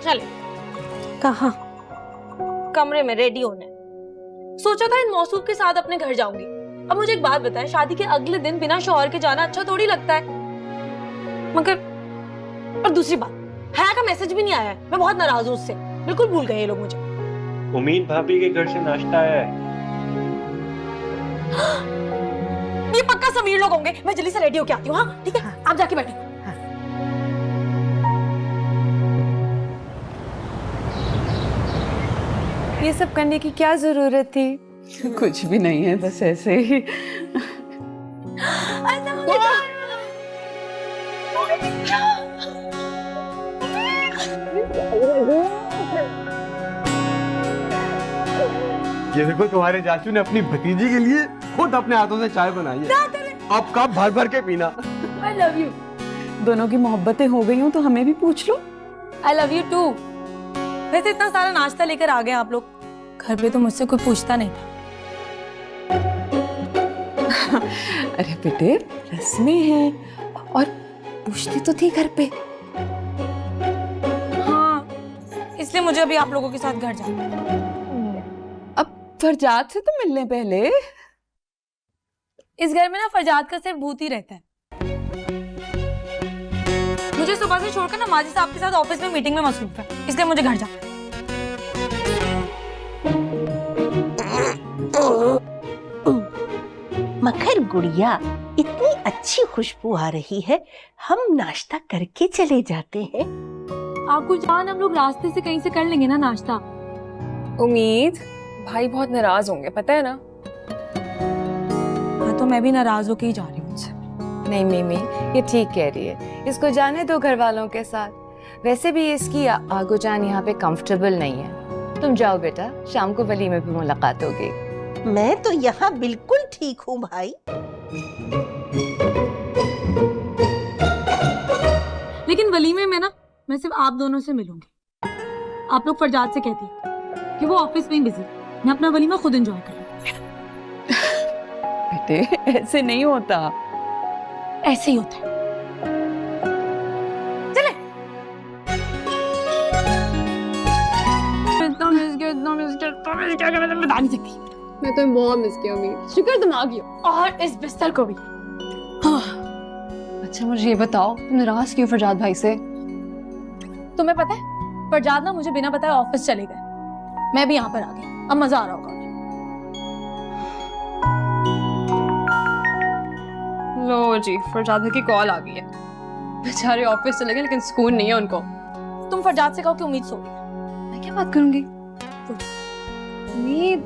चले। कहाँ? कमरे में रेडी होने। सोचा था इन मौसूफ के साथ अपने घर जाऊंगी। अब मुझे एक बात बताएं, शादी के अगले दिन बिना शौहर के जाना अच्छा थोड़ी लगता है। मगर और दूसरी बात, हया का मैसेज भी नहीं आया है। मैं बहुत नाराज हूँ उससे। बिल्कुल भूल गए ये लोग मुझे। उम्मीद भाभी के घर से नाश्ता आया है। ये पक्का समीर लोग होंगे। मैं जल्दी से रेडी होके आती हूँ। हाँ ठीक है, आप जाके बैठे। ये सब करने की क्या जरूरत थी? कुछ भी नहीं है, बस ऐसे ही। ये देखो, तुम्हारे चाचू ने अपनी भतीजी के लिए खुद अपने हाथों से चाय बनाई है। अब कप भर भर के पीना। I love you। दोनों की मोहब्बतें हो गई हो तो हमें भी पूछ लो। I love you too। वैसे इतना सारा नाश्ता लेकर आ गए आप लोग। घर पे तो मुझसे कोई पूछता नहीं था। अरे बेटे, रस्में हैं और पूछती तो थी घर पे। हाँ, इसलिए मुझे अभी आप लोगों के साथ घर जाना है। अब फरजाद से तो मिलने पहले। इस घर में ना फरजाद का सिर्फ भूत ही रहता है। मुझे सुबह से छोड़कर ना माजी साहब के साथ ऑफिस में मीटिंग में मसरूफ है, इसलिए मुझे घर जाना है। मगर गुड़िया, इतनी अच्छी खुशबू आ रही है, हम नाश्ता करके चले जाते हैं। आपको जान, हम लोग रास्ते से कहीं से कर लेंगे ना नाश्ता। उम्मीद भाई बहुत नाराज होंगे, पता है ना। हाँ तो मैं भी नाराज होके ही जा रही हूँ उनसे। नहीं मिमी, ये ठीक कह रही है, इसको जाने दो घर वालों के साथ। वैसे भी इसकी आगो जान यहाँ पे कंफर्टेबल नहीं है। तुम जाओ बेटा, शाम को वलीमे पे मुलाकात होगी। मैं तो यहाँ बिल्कुल ठीक हूँ भाई। लेकिन वलीमे में ना मैं सिर्फ आप दोनों से मिलूंगी। आप लोग फरजाद से कहती हैं कि वो ऑफिस में ही बिजी, मैं अपना वलीमा खुद एंजॉय करूँ। बेटे ऐसे नहीं होता। ऐसे ही होता है। चले। इतना मिस किया मैं बता नहीं सकती। मैं तो बहुत मिस किया उम्मीद, शुक्र तुम आ गई हो। और इस बिस्तर को भी। अच्छा मुझे ये बताओ, तुम नाराज क्यों फरजाद भाई से? तुम्हें पता है, फरजाद ना मुझे बिना बताए ऑफिस चले गए। मैं भी यहाँ पर आ गई। अब मजा आ रहा होगा। लो जी, फरजाद भाई की कॉल आ गई है। बेचारे ऑफिस चले गए लेकिन सुकून नहीं है उनको। तुम फरजाद से कहो कि उम्मीद सो गई। मैं क्या बात करूंगी? उम्मीद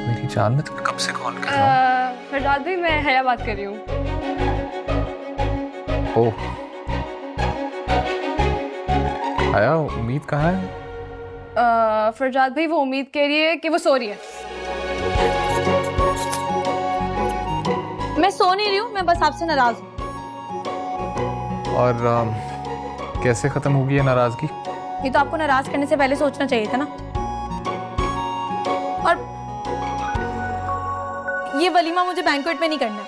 मेरी जान, में तुम्हें कब से कॉल कर रहा हूँ। फरजाद भाई, मैं हया बात कर रही हूँ। ओह, आया, उम्मीद कहाँ है? फरजाद भाई, वो उम्मीद कह रही है कि वो सो रही है। मैं सो नहीं रही हूँ, मैं बस आपसे नाराज हूँ। और कैसे खत्म होगी ये नाराजगी? ये तो आपको नाराज करने से पहले सोचना चाहिए था ना। और ये वलीमा मुझे बैंक्वेट में नहीं करना है,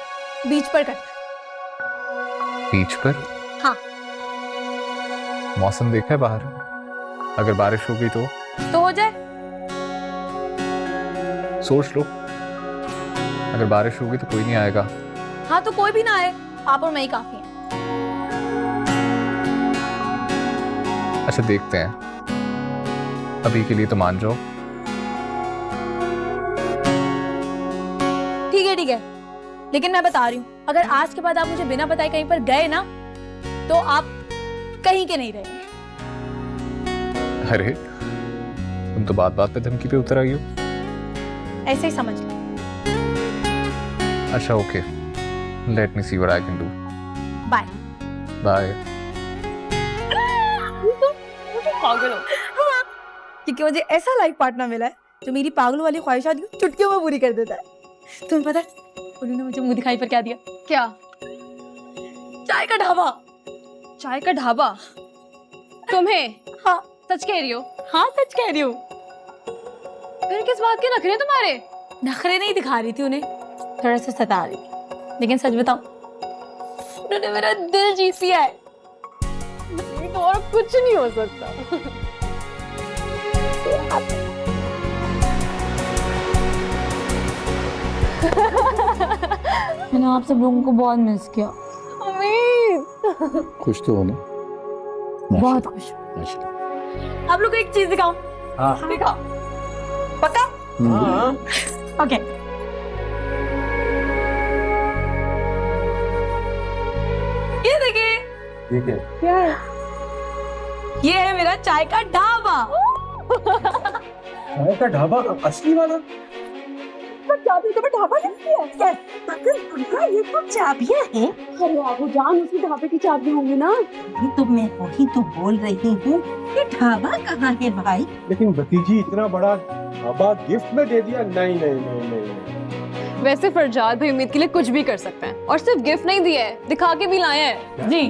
बीच पर करना है। बीच पर? हाँ। मौसम देखा है बाहर? अगर बारिश हो गई तो हो जाए। सोच लो, अगर बारिश होगी तो कोई नहीं आएगा। हाँ तो कोई भी ना आए, आप और मैं ही काफी हैं। अच्छा देखते हैं, अभी के लिए तो मान जाओ। ठीक है, लेकिन मैं बता रही हूँ, अगर आज के बाद आप मुझे बिना बताए कहीं पर गए ना, तो आप कहीं के नहीं रहेंगे। अरे तुम तो बात बात पे धमकी पे उतर आई हो। ऐसे ही समझ लो। अच्छा okay, let me see what I can do. Bye bye. पागल हो। क्योंकि मुझे ऐसा लाइफ पार्टनर मिला है जो मेरी पागलों वाली ख्वाहिशात चुटकियों में पूरी कर देता है। तुम्हें पता है उन्होंने मुझे मुंह दिखाई पर क्या दिया? क्या? चाय का ढाबा। चाय का ढाबा? तुम्हें? हाँ सच कह रही हो? हाँ सच कह रही हूँ। फिर किस बात के नखरे तुम्हारे? नखरे नहीं दिखा रही थी उन्हें, थोड़ा सा सता रही थी। लेकिन सच बताऊं, उन्होंने मेरा दिल जीत लिया है। तो और कुछ नहीं हो सकता। मैंने आप सब लोगों को बहुत मिस किया। उम्मीद। खुश तो हो ना? बहुत खुश। माशाल्लाह। आप लोग को एक चीज दिखाऊं? हाँ। दिखाओ। पक्का? हाँ। ओके। ये देखिए, ठीक है। क्या है? ये है मेरा चाय का ढाबा। चाय का ढाबा असली वाला? चाबी तो ढाबा लगती है। पागल बुढ़िया, ये तो चाबियां हैं। अरे आबू जान, उसकी ढाबे की चाबी होंगी ना। अभी तो मैं वही तो बोल रही हूँ, ये ढाबा कहाँ है भाई? लेकिन भतीजी इतना बड़ा ढाबा गिफ्ट में दे दिया? नहीं नहीं नहीं नहीं। वैसे फरजाद भाई उम्मीद के लिए कुछ भी कर सकते हैं, और सिर्फ गिफ्ट नहीं दिया है, दिखा के भी लाए हैं। जी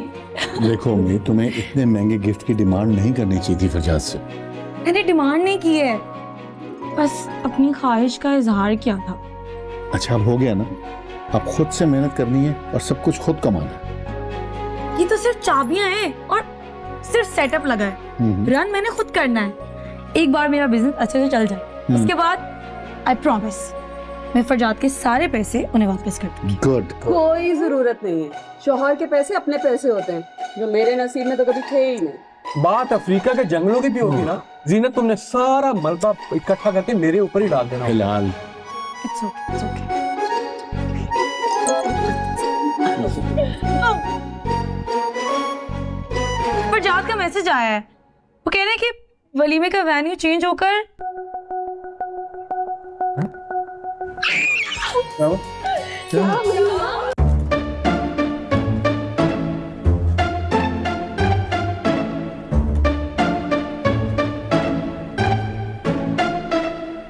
देखो उम्मीद, तुम्हें इतने महंगे गिफ्ट की डिमांड नहीं करनी चाहिए थी फरजाद से। मैंने डिमांड नहीं की है, बस अपनी ख्वाहिश का इजहार किया था। अच्छा, अब हो गया ना? अब खुद से मेहनत करनी है और सब कुछ खुद कमाना है। ये तो सिर्फ चाबियां हैं और सिर्फ सेटअप लगा है। रन मैंने खुद करना है। एक बार मेरा बिजनेस अच्छे से चल जाए, उसके बाद आई प्रॉमिस मैं फरजाद के सारे पैसे उन्हें वापस कर दूंगी। गुड। कोई जरूरत नहीं है, शौहर के पैसे अपने पैसे होते हैं, जो मेरे नसीब में तो कभी थे ही नहीं। बात अफ्रीका के जंगलों की भी होती ना जीनत, तुमने सारा मलबा इकट्ठा करके मेरे ऊपर ही डाल देना। फिलहाल it's okay, it's okay. Farzad का मैसेज आया है, वो कह रहे हैं कि वलीमे का वेन्यू चेंज होकर क्या?